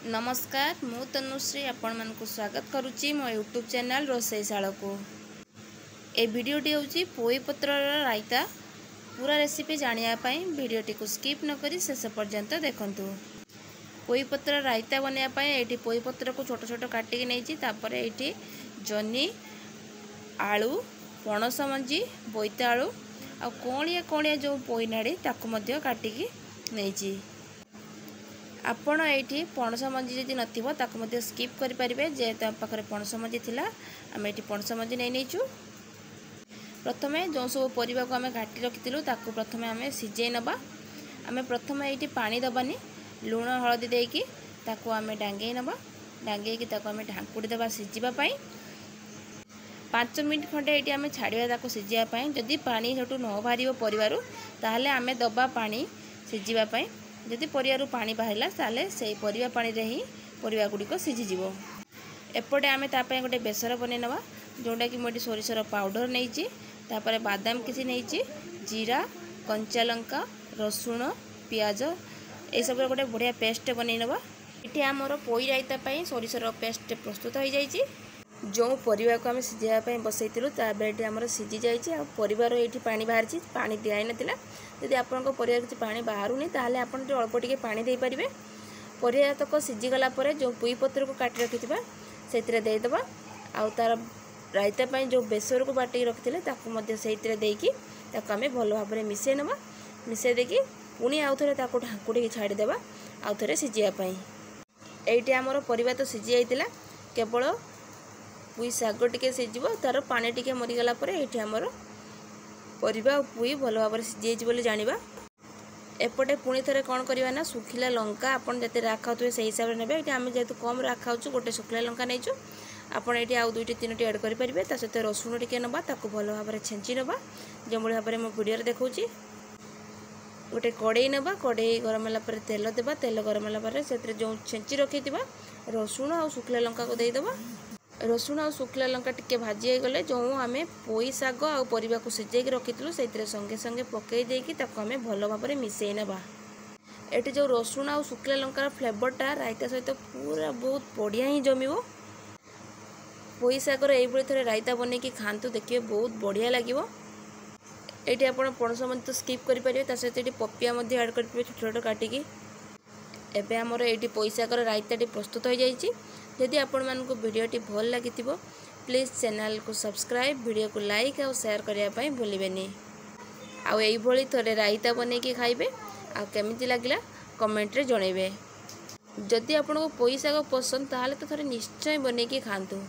नमस्कार मु तनुश्री आपण मानक स्वागत करुच्ची मो यूट्यूब चैनल रोषेईशाला को। ए वीडियोटी हूँ पोई पत्र रायता पूरा रेसिपी जानापी वीडियोटी को स्किप न करी शेष पर्यंत देखंतु। पोई पत्र रायता बनायापी ये पोई पत्र को छोट छोट काटिकी नहीं ये जनी आलू पणस मंजी बोईतालू आ कणिया कणिया जो पोई नाड़ी ताकू काटिकी नहीं। आपण ये पणस मंजी जदि नथिबो ताकू मध्य स्किप करि परिबे जेहेतु आम पाखरे पणस मंजी थिला आम ये पणस मंजी नहीं नहींचु। प्रथमे जो सब परिबा को आम घाटी रखिलु ताकू प्रथमे आम सिझे नबा। आम प्रथमे ये पानी दबानी लुण हलदी देकी ताकू आम डांगे नबा। डांगे की ताकू आम ढांकुड़ी दबा सिझिबा पई 5 मिनट खंडे ये आम छाड़िया ताकू सिझिया पई। जदि पानी सेठू न बाहर परिबारु ताहले आम दबा पानी सिझिबा पई। जदि परिवार पानी बाहर ताले से परिवा पानी रे ही परिवा गुड़िक सीझीज। एपटे आम तापाई गोटे बेसर बन नवा जोटा कि मुझे सोरिषर पाउडर नहीं तापर बादाम किसी नहीं जीरा कंचा लंका रसुण पियाज ये सब गोटे बढ़िया पेस्ट बन नवा। ये आमर पोई रायता सोरिषर पेस्ट प्रस्तुत हो जाइए। जो परिवा को आम सिझापी बसईलु ताबे आमर सीझी जाइए। परिवार ये पानी बाहर पानी दिखाई नाला। जदि आपण परिवार किसी पानी बाहरुनी ताहले आपण अल्प टिके पानी दे पारिबे। परिवा तक सीझीगला जो पुई पत्र को काटी रखिथिबा सेतिरे देदेबा। आ तार रायता पई जो बेसर को बाटी रखिथिले ताकू मध्य सेतिरे देकी ताकू आमे भलो भाबरे मिसै नबा। मिसै देकी पुणी आउ थरे ताकू ढांकुड़ी छाड़ी देबा आउ थरे सिझिया पई। एइटे हमर परिवा तो सिझी आइतिला केवल पुई साग टिके सिझिबो तार पानी टिके मरीगला परे एइटे हमर परिवा पुई भल भाव में सीझी बोली जानिबा। एपटे पुणी थे कौन करवा ना सुखिला लंका आपन जते राग खाऊे से हिसाब से नेबे। ये आम जेहेतु कम राग खाऊँ गोटे सुखिला लंका नहीं आपड़ ये आउ 2-3 ऐड करेंगे। ता सहित रसुण टिके नबा ताकू भल भाव में छेंची नबा जो भाव में मो वीडियो देखा। गोटे कड़ई नबा कड़ई गरम है तेल देबा। तेल गरम है से जो छेंची रखी रसुण आ सुखिला लंका को देदेबा। रसुण आ सुखिला लंका टिके भाजी गले जो आम पोई साग आ परिवा को सिझे रखी से संगे संगे पकई देकी ताको आम भल भाव में मिसई नबा। एटी जो रसुण आ सुखिला लंकार फ्लेवरटा रायता सहित पूरा बहुत बढ़िया ही जमिबो। पोई सागर ये थे रायता बनैकी खातु देखिए बहुत बढ़िया लगे। ये आप पणस मंजी तो स्किप करेंगे सहित ये पपिया ऐड करेंगे छोट छोट काटिकी। एबे हमर ये पोई सागर रायताटी प्रस्तुत हो जाइए। जदि आपण मानक वीडियोटी भल लगी प्लीज़ चैनल को सब्सक्राइब वीडियो को लाइक और शेयर करने भूलें। आईभली थे रायता बनैकी खाइबे आ केमिति लागला कमेंट रे जणैबे। जदि आपको पोई साग पसंद ताहले तो थे निश्चय बनैकी खातु।